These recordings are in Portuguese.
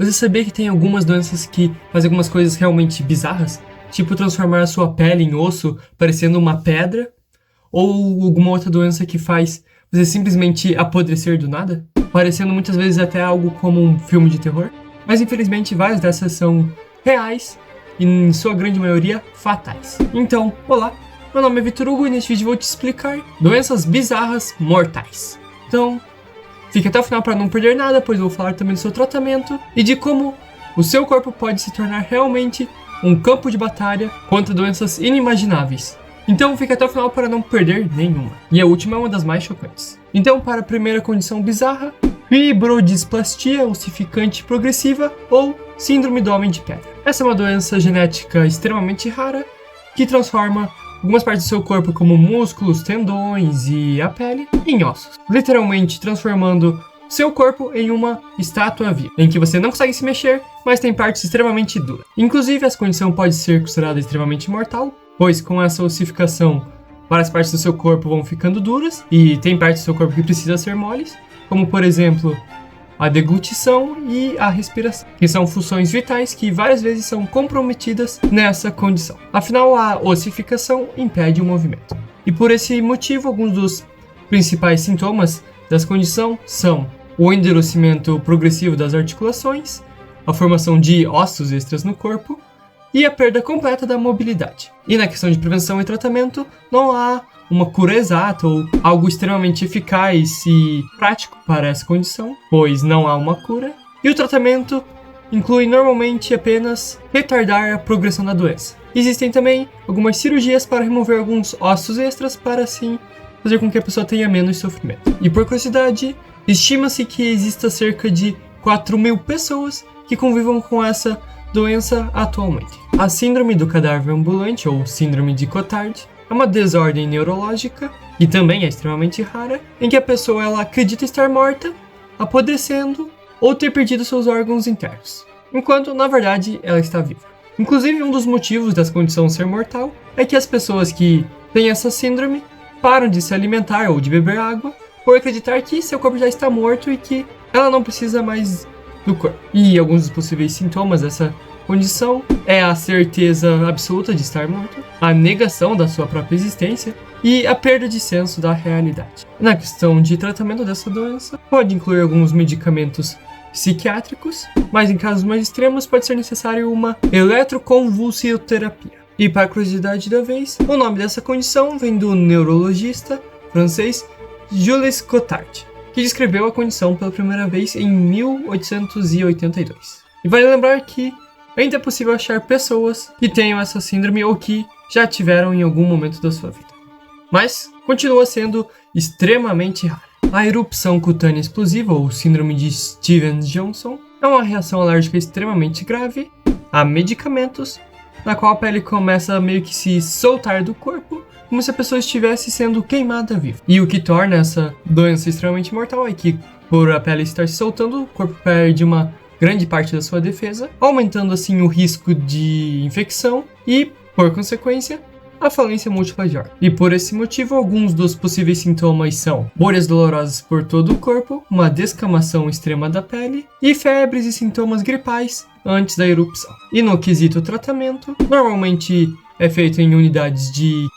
Você sabia que tem algumas doenças que fazem algumas coisas realmente bizarras? Tipo transformar a sua pele em osso, parecendo uma pedra? Ou alguma outra doença que faz você simplesmente apodrecer do nada? Parecendo muitas vezes até algo como um filme de terror? Mas infelizmente várias dessas são reais e em sua grande maioria fatais. Então, olá, meu nome é Vitor Hugo e neste vídeo vou te explicar doenças bizarras mortais. Então, fique até o final para não perder nada, pois eu vou falar também do seu tratamento e de como o seu corpo pode se tornar realmente um campo de batalha contra doenças inimagináveis. Então fique até o final para não perder nenhuma. E a última é uma das mais chocantes. Então, para a primeira condição bizarra, fibrodisplastia ossificante progressiva ou síndrome do homem de pedra. Essa é uma doença genética extremamente rara que transforma algumas partes do seu corpo, como músculos, tendões e a pele, em ossos, literalmente transformando seu corpo em uma estátua viva, em que você não consegue se mexer, mas tem partes extremamente duras. Inclusive, essa condição pode ser considerada extremamente mortal, pois com essa ossificação, várias partes do seu corpo vão ficando duras, e tem partes do seu corpo que precisam ser moles, como por exemplo, a deglutição e a respiração, que são funções vitais que várias vezes são comprometidas nessa condição. Afinal, a ossificação impede o movimento. E por esse motivo, alguns dos principais sintomas dessa condição são o endurecimento progressivo das articulações, a formação de ossos extras no corpo e a perda completa da mobilidade. E na questão de prevenção e tratamento, não há uma cura exata ou algo extremamente eficaz e prático para essa condição, pois não há uma cura. E o tratamento inclui normalmente apenas retardar a progressão da doença. Existem também algumas cirurgias para remover alguns ossos extras para assim fazer com que a pessoa tenha menos sofrimento. E por curiosidade, estima-se que exista cerca de 4.000 pessoas que convivam com essa doença atualmente. A síndrome do cadáver ambulante, ou síndrome de Cotard, é uma desordem neurológica, e também é extremamente rara, em que a pessoa ela acredita estar morta, apodrecendo ou ter perdido seus órgãos internos, enquanto na verdade ela está viva. Inclusive, um dos motivos dessa condição ser mortal é que as pessoas que têm essa síndrome param de se alimentar ou de beber água por acreditar que seu corpo já está morto e que ela não precisa mais do corpo. E alguns dos possíveis sintomas dessa condição é a certeza absoluta de estar morto, a negação da sua própria existência e a perda de senso da realidade. Na questão de tratamento dessa doença, pode incluir alguns medicamentos psiquiátricos, mas em casos mais extremos pode ser necessário uma eletroconvulsioterapia. E para a curiosidade da vez, o nome dessa condição vem do neurologista francês Jules Cotard, que descreveu a condição pela primeira vez em 1882. E vale lembrar que ainda é possível achar pessoas que tenham essa síndrome ou que já tiveram em algum momento da sua vida. Mas continua sendo extremamente rara. A erupção cutânea explosiva, ou síndrome de Stevens-Johnson, é uma reação alérgica extremamente grave a medicamentos, na qual a pele começa a meio que se soltar do corpo, como se a pessoa estivesse sendo queimada viva. E o que torna essa doença extremamente mortal é que, por a pele estar se soltando, o corpo perde uma grande parte da sua defesa, aumentando assim o risco de infecção e, por consequência, a falência múltipla de órgãos. E por esse motivo, alguns dos possíveis sintomas são bolhas dolorosas por todo o corpo, uma descamação extrema da pele e febres e sintomas gripais antes da erupção. E no quesito tratamento, normalmente é feito em unidades de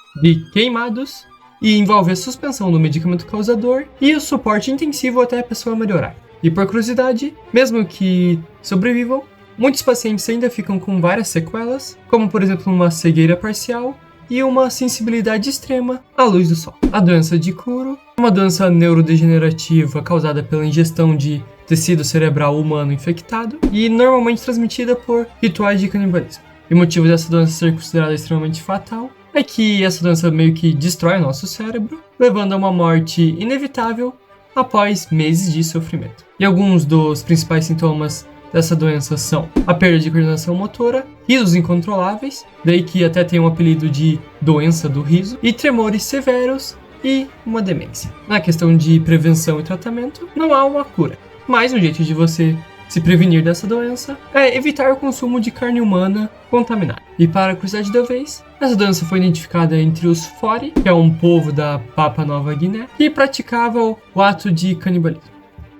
queimados e envolve a suspensão do medicamento causador e o suporte intensivo até a pessoa melhorar. E por curiosidade, mesmo que sobrevivam, muitos pacientes ainda ficam com várias sequelas, como por exemplo uma cegueira parcial e uma sensibilidade extrema à luz do sol. A doença de Kuro é uma doença neurodegenerativa causada pela ingestão de tecido cerebral humano infectado e normalmente transmitida por rituais de canibalismo. E o motivo dessa doença ser considerada extremamente fatal é que essa doença meio que destrói nosso cérebro, levando a uma morte inevitável após meses de sofrimento. E alguns dos principais sintomas dessa doença são a perda de coordenação motora, risos incontroláveis, daí que até tem um apelido de doença do riso, e tremores severos e uma demência. Na questão de prevenção e tratamento, não há uma cura, mas um jeito de você se prevenir dessa doença é evitar o consumo de carne humana contaminada. E para a curiosidade da vez, essa doença foi identificada entre os Fori, que é um povo da Papua Nova Guiné, que praticava o ato de canibalismo.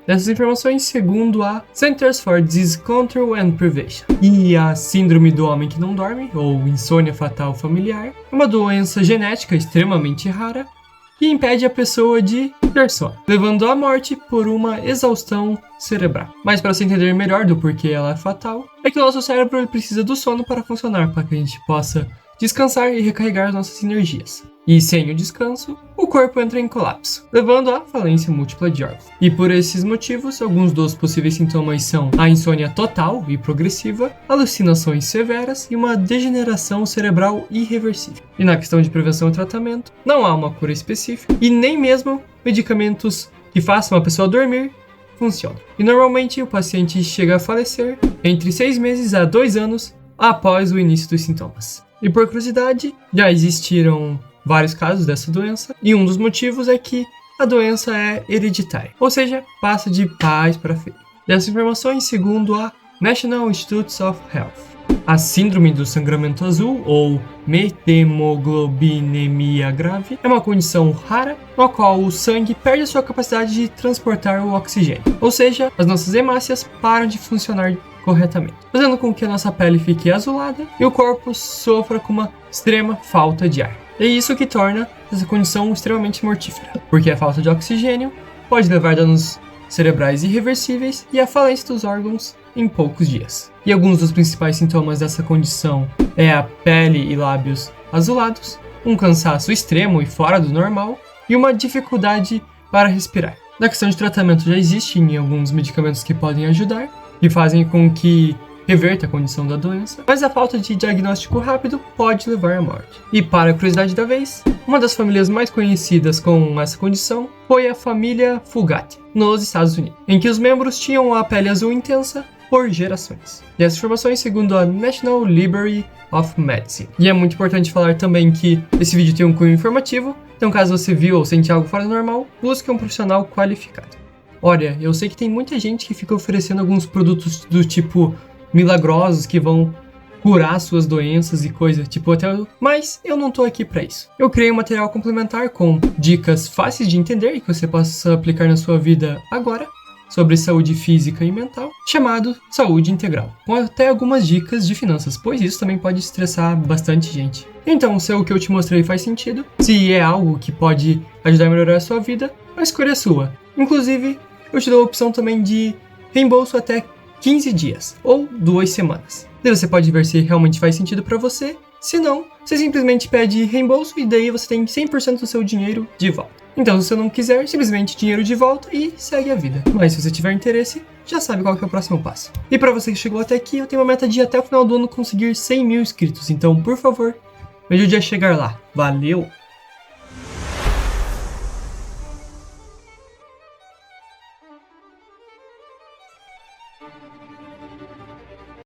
Dessas informações segundo a Centers for Disease Control and Prevention. E a síndrome do homem que não dorme, ou insônia fatal familiar, é uma doença genética extremamente rara que impede a pessoa de ter sono, levando à morte por uma exaustão cerebral. Mas para se entender melhor do porquê ela é fatal, é que o nosso cérebro ele precisa do sono para funcionar, para que a gente possa descansar e recarregar nossas energias. E sem o descanso, o corpo entra em colapso, levando à falência múltipla de órgãos. E por esses motivos, alguns dos possíveis sintomas são a insônia total e progressiva, alucinações severas e uma degeneração cerebral irreversível. E na questão de prevenção e tratamento, não há uma cura específica e nem mesmo medicamentos que façam a pessoa dormir funcionam. E normalmente o paciente chega a falecer entre 6 meses a 2 anos após o início dos sintomas. E por curiosidade, já existiram vários casos dessa doença, e um dos motivos é que a doença é hereditária, ou seja, passa de pais para filho. Dessas informações, segundo a National Institutes of Health, a síndrome do sangramento azul, ou metemoglobinemia grave, é uma condição rara na qual o sangue perde a sua capacidade de transportar o oxigênio, ou seja, as nossas hemácias param de funcionar corretamente, fazendo com que a nossa pele fique azulada e o corpo sofra com uma extrema falta de ar. É isso que torna essa condição extremamente mortífera, porque a falta de oxigênio pode levar danos cerebrais irreversíveis e a falência dos órgãos em poucos dias. E alguns dos principais sintomas dessa condição é a pele e lábios azulados, um cansaço extremo e fora do normal e uma dificuldade para respirar. Na questão de tratamento já existem alguns medicamentos que podem ajudar e fazem com que reverta a condição da doença, mas a falta de diagnóstico rápido pode levar à morte. E para a curiosidade da vez, uma das famílias mais conhecidas com essa condição foi a família Fugate, nos Estados Unidos, em que os membros tinham a pele azul intensa por gerações. E essas informações segundo a National Library of Medicine. E é muito importante falar também que esse vídeo tem um cunho informativo, então caso você viu ou sente algo fora do normal, busque um profissional qualificado. Olha, eu sei que tem muita gente que fica oferecendo alguns produtos do tipo milagrosos que vão curar suas doenças e coisa, tipo até... Mas eu não tô aqui pra isso. Eu criei um material complementar com dicas fáceis de entender e que você possa aplicar na sua vida agora, sobre saúde física e mental, chamado Saúde Integral, com até algumas dicas de finanças, pois isso também pode estressar bastante gente. Então, se o que eu te mostrei faz sentido, se é algo que pode ajudar a melhorar a sua vida, a escolha é sua. Inclusive, eu te dou a opção também de reembolso até 15 dias ou 2 semanas. Daí você pode ver se realmente faz sentido para você. Se não, você simplesmente pede reembolso e daí você tem 100% do seu dinheiro de volta. Então, se você não quiser, simplesmente dinheiro de volta e segue a vida. Mas se você tiver interesse, já sabe qual que é o próximo passo. E para você que chegou até aqui, eu tenho uma meta de até o final do ano conseguir 100 mil inscritos. Então, por favor, me ajude a chegar lá. Valeu!